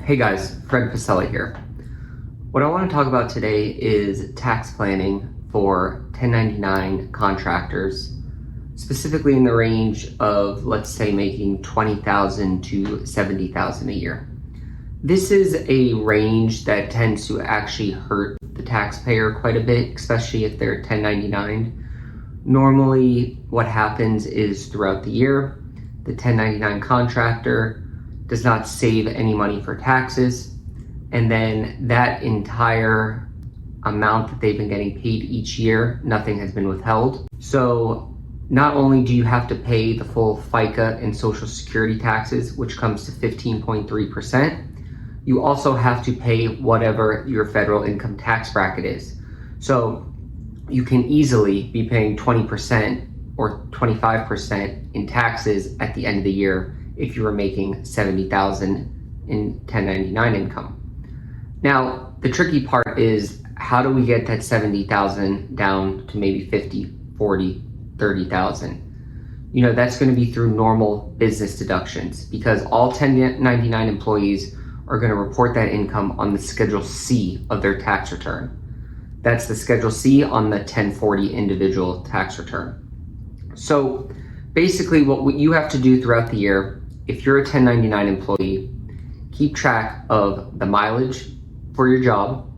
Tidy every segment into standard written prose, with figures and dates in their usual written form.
Hey guys, Fred Passelli here. What I want to talk about today is tax planning for 1099 contractors, specifically in the range of, let's say, making $20,000 to $70,000 a year. This is a range that tends to actually hurt the taxpayer quite a bit, especially if they're 1099. Normally, what happens is throughout the year, the 1099 contractor does not save any money for taxes, and then that entire amount that they've been getting paid each year, nothing has been withheld. So not only do you have to pay the full FICA and Social Security taxes, which comes to 15.3%, you also have to pay whatever your federal income tax bracket is. So you can easily be paying 20% or 25% in taxes at the end of the year if you were making $70,000 in 1099 income. Now, the tricky part is, how do we get that $70,000 down to maybe $50,000, $40,000, $30,000? That's going to be through normal business deductions, because all 1099 employees are going to report that income on the Schedule C of their tax return. That's the Schedule C on the 1040 individual tax return. So basically what you have to do throughout the year, if you're a 1099 employee, keep track of the mileage for your job.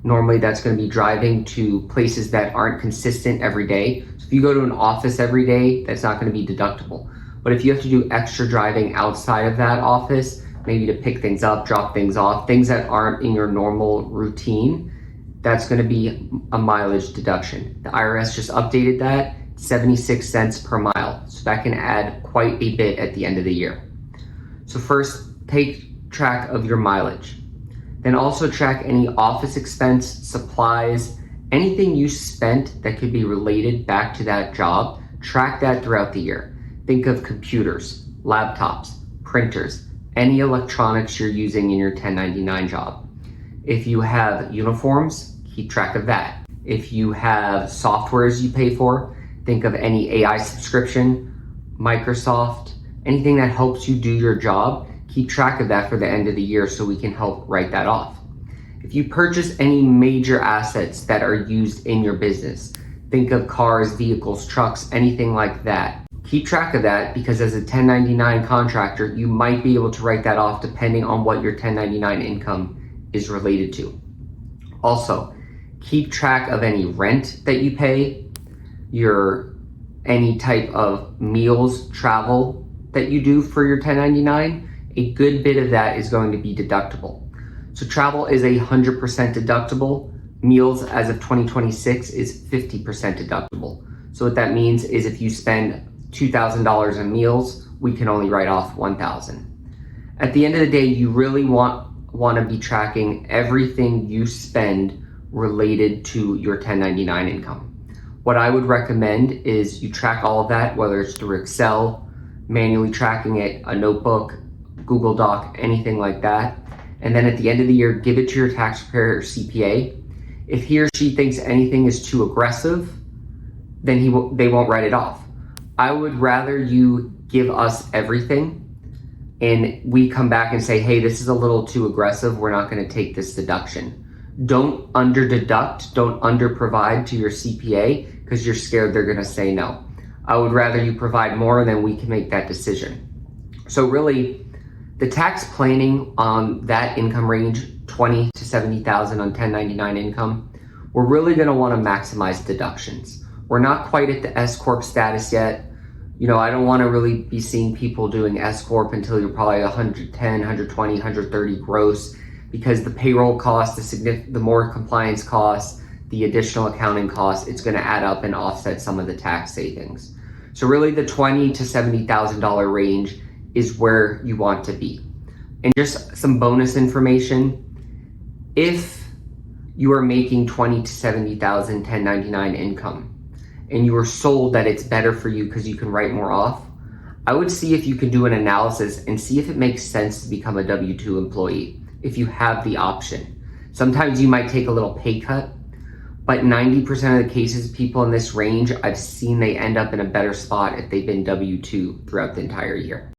Normally that's going to be driving to places that aren't consistent every day. So if you go to an office every day, that's not going to be deductible. But if you have to do extra driving outside of that office, maybe to pick things up, drop things off, things that aren't in your normal routine, that's going to be a mileage deduction. The IRS just updated that, 76 cents per mile. So that can add quite a bit at the end of the year. So first, take track of your mileage. Then also track any office expense, supplies, anything you spent that could be related back to that job. Track that throughout the year. Think of computers, laptops, printers, any electronics you're using in your 1099 job. If you have uniforms, keep track of that. If you have softwares you pay for, think of any AI subscription, Microsoft, anything that helps you do your job. Keep track of that for the end of the year so we can help write that off. If you purchase any major assets that are used in your business, think of cars, vehicles, trucks, anything like that. Keep track of that, because as a 1099 contractor, you might be able to write that off depending on what your 1099 income is related to. Also, keep track of any rent that you pay, any type of meals, travel that you do for your 1099. A good bit of that is going to be deductible. So travel is 100% deductible. Meals as of 2026 is 50% deductible. So what that means is if you spend $2,000 in meals, we can only write off $1,000. At the end of the day, you really want to be tracking everything you spend related to your 1099 income. What I would recommend is you track all of that, whether it's through Excel, manually tracking it, a notebook, Google Doc, anything like that. And then at the end of the year, give it to your tax preparer or CPA. If he or she thinks anything is too aggressive, then they won't write it off. I would rather you give us everything and we come back and say, hey, this is a little too aggressive, we're not going to take this deduction. Don't under deduct, don't under provide to your CPA because you're scared they're going to say no. I would rather you provide more, and then we can make that decision. So really, the tax planning on that income range, 20 to 70,000 on 1099 income, we're really going to want to maximize deductions. We're not quite at the S-corp status yet. I don't want to really be seeing people doing S-corp until you're probably 110, 120, 130 gross, because the payroll cost, the more compliance costs, the additional accounting costs, it's going to add up and offset some of the tax savings. So really the $20,000 to $70,000 range is where you want to be. And just some bonus information, if you are making $20,000 to $70,000 1099 income and you are sold that it's better for you because you can write more off, I would see if you can do an analysis and see if it makes sense to become a W-2 employee if you have the option. Sometimes you might take a little pay cut, but 90% of the cases, people in this range, I've seen they end up in a better spot if they've been W-2 throughout the entire year.